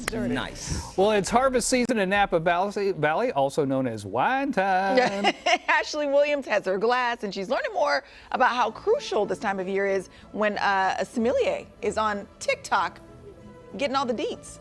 Jordan. Nice. Well, it's harvest season in Napa Valley, also known as wine time. Ashley Williams has her glass, and she's learning more about how crucial this time of year is when a sommelier is on TikTok getting all the deets.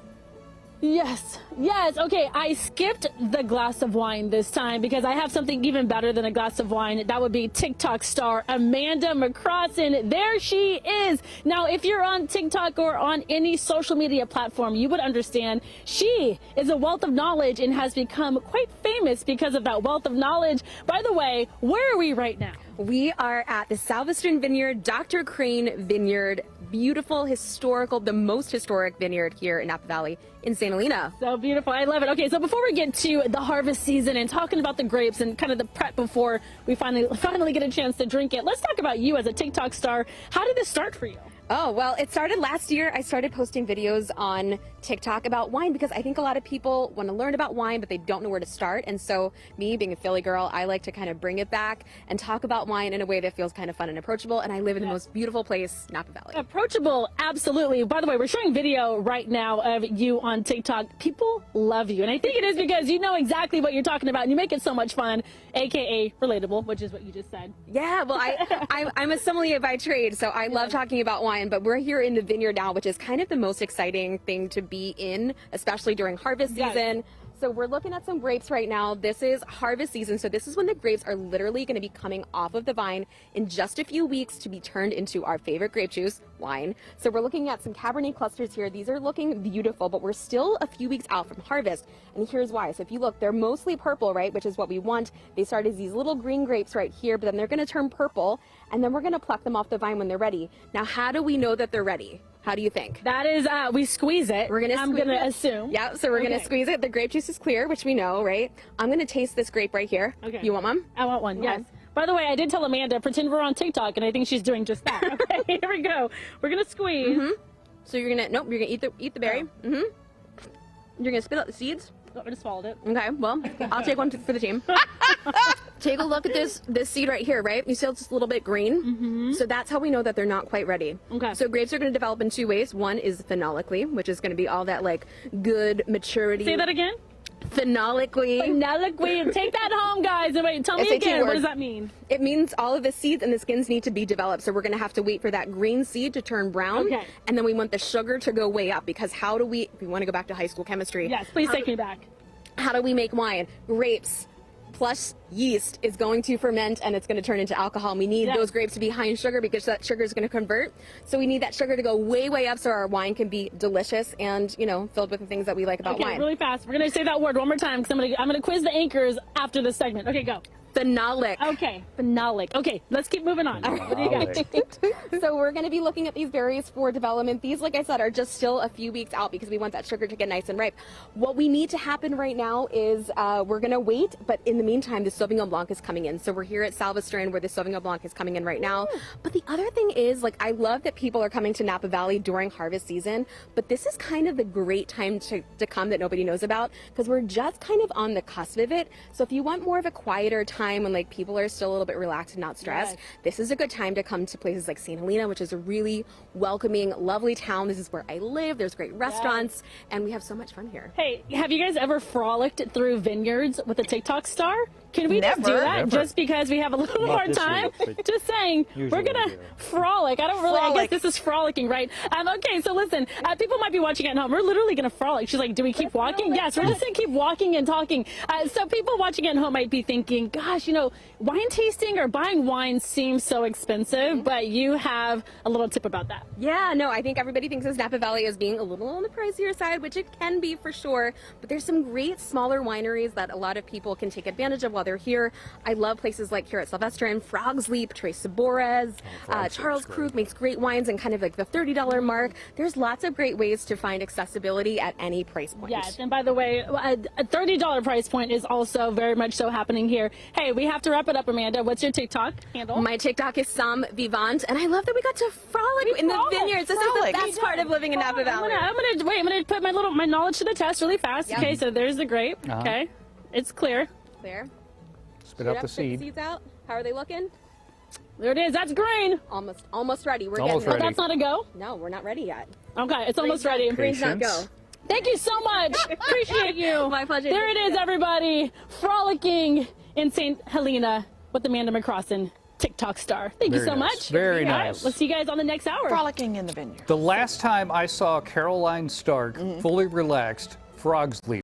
Yes. Okay, I skipped the glass of wine this time because I have something even better than a glass of wine. That would be TikTok star Amanda McCrossin. There she is. Now, if you're on TikTok or on any social media platform, you would understand she is a wealth of knowledge and has become quite famous because of that wealth of knowledge. By the way, where are we right now? We are at the Salvestron Vineyard, Dr. Crane Vineyard. Beautiful, historical, the most historic vineyard here in Napa Valley in St. Helena. So beautiful. I love it. Okay, so before we get to the harvest season and talking about the grapes and kind of the prep before we finally get a chance to drink it, let's talk about you as a TikTok star. How did this start for you? Oh, well, it started last year. I started posting videos on TikTok about wine because I think a lot of people want to learn about wine, but they don't know where to start. And so me, being a Philly girl, I like to kind of bring it back and talk about wine in a way that feels kind of fun and approachable. And I live in the most beautiful place, Napa Valley. Approachable, absolutely. By the way, we're showing video right now of you on TikTok. People love you. And I think it is because you know exactly what you're talking about and you make it so much fun, AKA relatable, which is what you just said. Yeah, well, I'm a sommelier by trade, so I love talking about wine. But we're here in the vineyard now, which is kind of the most exciting thing to be in, especially during harvest season. So we're looking at some grapes right now. This is harvest season, so this is when the grapes are literally going to be coming off of the vine in just a few weeks to be turned into our favorite grape juice, wine. So we're looking at some Cabernet clusters here. These are looking beautiful, but we're still a few weeks out from harvest. And here's why. So if you look, they're mostly purple, right, which is what we want. They start as these little green grapes right here, but then they're going to turn purple, and then we're going to pluck them off the vine when they're ready. Now, how do we know that they're ready? How do you think? That is, we squeeze it. I'm going to assume. Yeah, so we're going to squeeze it. The grape juice is clear, which we know, right? I'm going to taste this grape right here. Okay. You want one? I want one, yes. By the way, I did tell Amanda, pretend we're on TikTok, and I think she's doing just that. Okay, here we go. We're going to squeeze. So you're going to, you're going to eat the berry. You're going to spit out the seeds. I just swallowed it. Okay, well, I'll take one for the team. Take a look at this seed right here, right? You see it's just a little bit green? So that's how we know that they're not quite ready. Okay. So grapes are going to develop in two ways. One is phenolically, which is going to be all that like good maturity. Say that again? Phenolically. Phenolically. Take that home, guys. And wait, tell me again, what does that mean? It means all of the seeds and the skins need to be developed. So we're going to have to wait for that green seed to turn brown. Okay. And then we want the sugar to go way up, because how do we, if we want to go back to high school chemistry. Yes, please take me back. How do we make wine? Grapes plus yeast is going to ferment and it's going to turn into alcohol. And we need those grapes to be high in sugar because that sugar is going to convert. So we need that sugar to go way, way up so our wine can be delicious and, you know, filled with the things that we like about wine. Really fast. We're going to say that word one more time because I'm going to quiz the anchors after this segment. Okay, go. Phenolic. Okay, phenolic. Okay, let's keep moving on. What do you got? So we're going to be looking at these berries for development. These, like I said, are just still a few weeks out because we want that sugar to get nice and ripe. What we need to happen right now is we're going to wait, but in the meantime, the Sauvignon Blanc is coming in. So we're here at Salvestron where the Sauvignon Blanc is coming in right now. But the other thing is, like, I love that people are coming to Napa Valley during harvest season, but this is kind of the great time to come that nobody knows about because we're just kind of on the cusp of it. So if you want more of a quieter time when like people are still a little bit relaxed and not stressed, this is a good time to come to places like St. Helena, which is a really welcoming, lovely town. This is where I live. There's great restaurants, and we have so much fun here. Hey, have you guys ever frolicked through vineyards with a TikTok star? Can we just do that just because we have a little more time? Just saying, we're going to frolic. I don't really, I guess this is frolicking, right? Okay, so listen, people might be watching at home. We're literally going to frolic. She's like, do we keep walking? Yes, we're just going to keep walking and talking. So people watching at home might be thinking, gosh, you know, wine tasting or buying wine seems so expensive, but you have a little tip about that. Yeah, no, I think everybody thinks of Napa Valley as being a little on the pricier side, which it can be for sure, but there's some great smaller wineries that a lot of people can take advantage of while they're here. I love places like here at Salvestron, Frog's Leap, Tres Sabores, Charles Krug makes great wines and kind of like the $30 mark. There's lots of great ways to find accessibility at any price point. Yes, and by the way, a $30 price point is also very much so happening here. Hey, we have to wrap it up, Amanda. What's your TikTok handle? My TikTok is Somme Vivant, and I love that we got to frolic in the vineyards. This is the best part of living in Napa Valley. I'm gonna put my knowledge to the test really fast. Okay, so there's the grape. Okay, it's clear. Clear. Spit out the seed. Seeds out. How are they looking? There it is. That's green. Almost ready. We're almost getting ready. That's not a go. No, we're not ready yet. Okay, it's almost ready. Green's not go. Thank you so much. Appreciate you. My pleasure. There it is, everybody. Frolicking in St. Helena with Amanda McCrossin, TikTok star. Thank you so much. Very All nice. right, we'll see you guys on the next hour. Frolicking in the vineyard. The last time I saw Caroline Stark fully relaxed, frogs leaped.